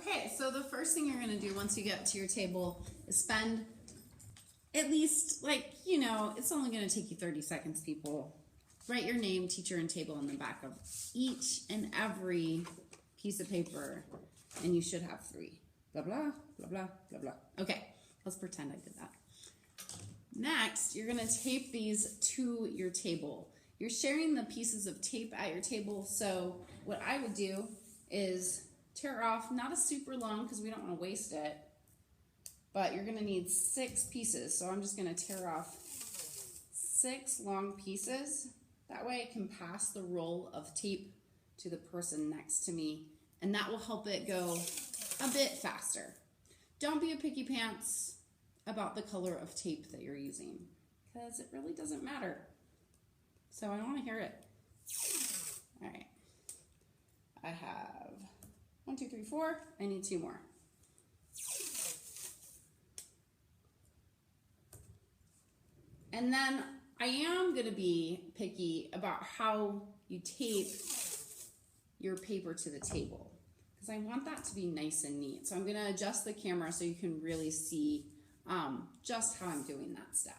Okay, so the first thing you're going to do once you get to your table is spend at least, it's only going to take you 30 seconds, people. Write your name, teacher, and table on the back of each and every piece of paper, and you should have 3. Blah, blah, blah, blah, blah, blah. Okay, let's pretend I did that. Next, you're going to tape these to your table. You're sharing the pieces of tape at your table, so what I would do is tear off, not a super long because we don't want to waste it, but you're going to need 6 pieces. So I'm just going to tear off 6 long pieces. That way I can pass the roll of tape to the person next to me, and that will help it go a bit faster. Don't be a picky pants about the color of tape that you're using, because it really doesn't matter. So I want to hear it. All right. I have 1, 2, 3, 4. I need 2 more. And then I am going to be picky about how you tape your paper to the table, because I want that to be nice and neat. So I'm going to adjust the camera so you can really see just how I'm doing that step.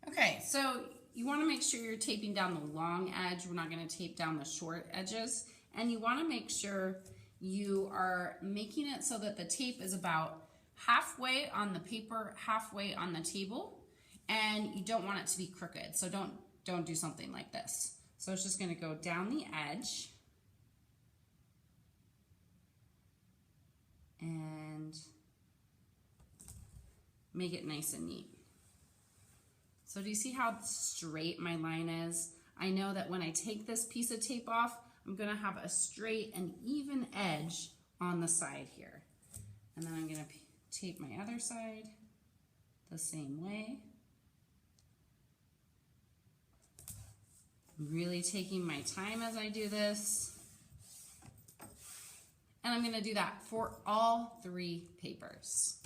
Okay, so you want to make sure you're taping down the long edge. We're not going to tape down the short edges. And you want to make sure you are making it so that the tape is about halfway on the paper, halfway on the table, and you don't want it to be crooked. So don't do something like this. So it's just going to go down the edge and make it nice and neat. So do you see how straight my line is? I know that when I take this piece of tape off, I'm going to have a straight and even edge on the side here. And then I'm going to tape my other side the same way. I'm really taking my time as I do this. And I'm going to do that for all 3 papers.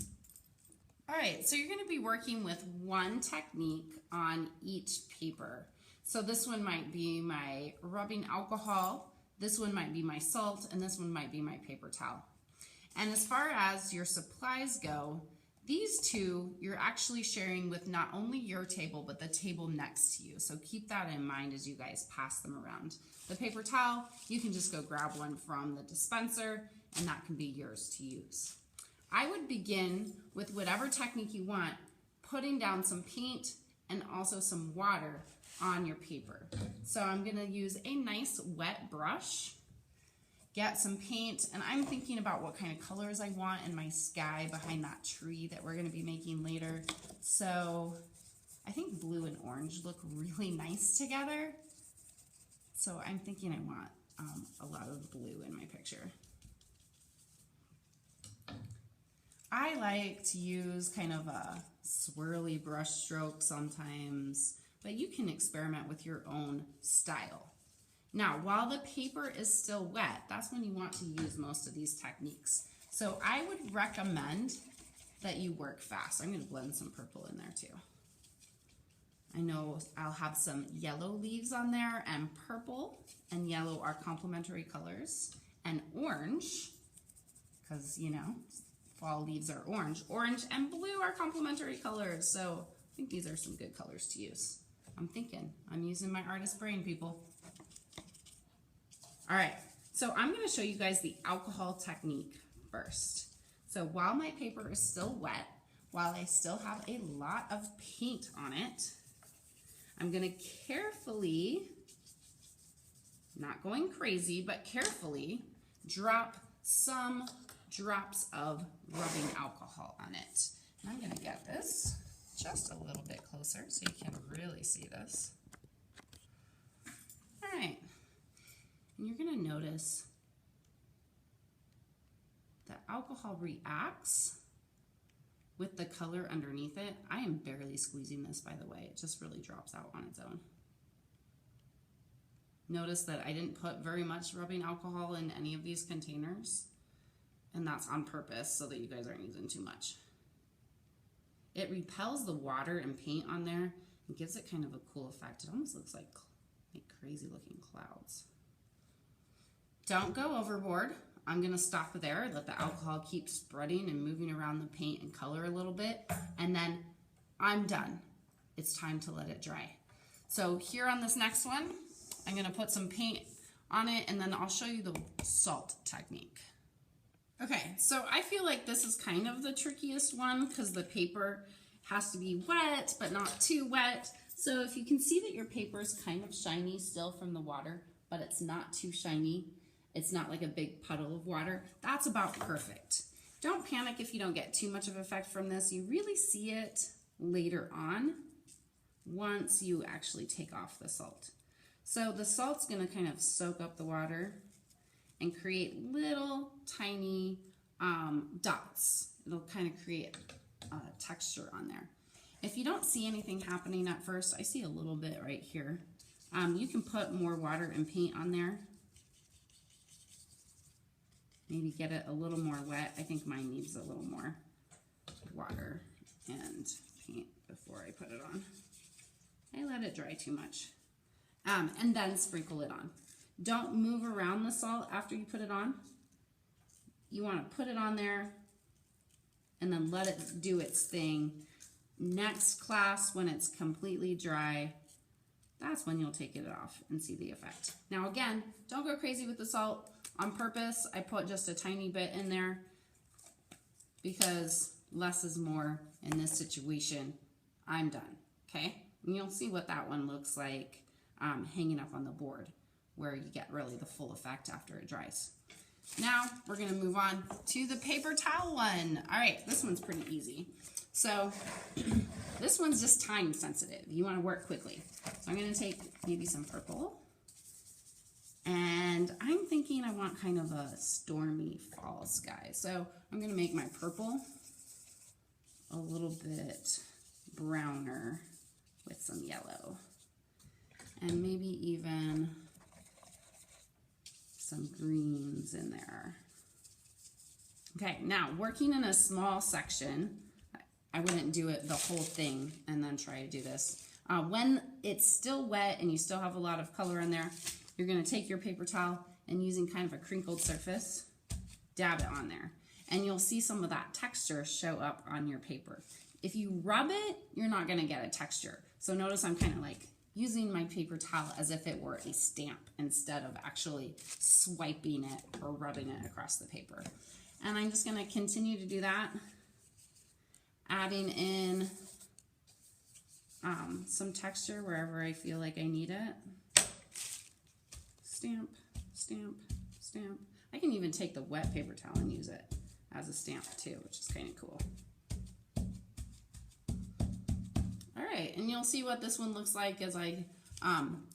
All right, so you're going to be working with one technique on each paper. So this one might be my rubbing alcohol, this one might be my salt, and this one might be my paper towel. And as far as your supplies go, these 2 you're actually sharing with not only your table, but the table next to you. So keep that in mind as you guys pass them around. The paper towel, you can just go grab one from the dispenser, and that can be yours to use. I would begin with whatever technique you want, putting down some paint and also some water on your paper. So I'm going to use a nice wet brush, get some paint, and I'm thinking about what kind of colors I want in my sky behind that tree that we're going to be making later. So I think blue and orange look really nice together. So I'm thinking I want a lot of blue in my picture. I like to use kind of a swirly brush stroke sometimes, but you can experiment with your own style. Now, while the paper is still wet, that's when you want to use most of these techniques. So I would recommend that you work fast. I'm going to blend some purple in there too. I know I'll have some yellow leaves on there, and purple and yellow are complementary colors, and orange, because fall leaves are orange. Orange and blue are complementary colors, so I think these are some good colors to use. I'm using my artist brain, people. All right, so I'm going to show you guys the alcohol technique first. So while my paper is still wet, while I still have a lot of paint on it, I'm going to carefully, not going crazy, but carefully drop some drops of rubbing alcohol on it. And I'm going to get this just a little bit closer so you can really see this. All right. And you're going to notice that alcohol reacts with the color underneath it. I am barely squeezing this, by the way. It just really drops out on its own. Notice that I didn't put very much rubbing alcohol in any of these containers, and that's on purpose so that you guys aren't using too much. It repels the water and paint on there and gives it kind of a cool effect. It almost looks like crazy looking clouds. Don't go overboard. I'm gonna stop there, let the alcohol keep spreading and moving around the paint and color a little bit, and then I'm done. It's time to let it dry. So here on this next one, I'm gonna put some paint on it, and then I'll show you the salt technique. Okay, so I feel like this is kind of the trickiest one because the paper has to be wet, but not too wet. So if you can see that your paper is kind of shiny still from the water, but it's not too shiny, it's not like a big puddle of water, that's about perfect. Don't panic if you don't get too much of effect from this. You really see it later on once you actually take off the salt. So the salt's gonna kind of soak up the water and create little tiny dots. It'll kind of create a texture on there. If you don't see anything happening at first, I see a little bit right here. You can put more water and paint on there. Maybe get it a little more wet. I think mine needs a little more water and paint before I put it on. I let it dry too much. And then sprinkle it on. Don't move around the salt after you put it on. You want to put it on there and then let it do its thing. Next class, when it's completely dry, that's when you'll take it off and see the effect. Now again, don't go crazy with the salt. On purpose, I put just a tiny bit in there because less is more in this situation. I'm done, okay? And you'll see what that one looks like hanging up on the board, where you get really the full effect after it dries. Now we're gonna move on to the paper towel one. All right, this one's pretty easy. So this one's just time sensitive. You wanna work quickly. So I'm gonna take maybe some purple, and I'm thinking I want kind of a stormy fall sky. So I'm gonna make my purple a little bit browner with some yellow, and maybe even some greens in there. Okay, now working in a small section, I wouldn't do it the whole thing and then try to do this. When it's still wet and you still have a lot of color in there, you're gonna take your paper towel and using kind of a crinkled surface, dab it on there. And you'll see some of that texture show up on your paper. If you rub it, you're not gonna get a texture. So notice I'm kind of like using my paper towel as if it were a stamp instead of actually swiping it or rubbing it across the paper. And I'm just gonna continue to do that, adding in some texture wherever I feel like I need it. Stamp, stamp, stamp. I can even take the wet paper towel and use it as a stamp too, which is kind of cool. All right, and you'll see what this one looks like as I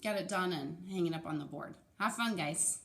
get it done and hang it up on the board. Have fun, guys.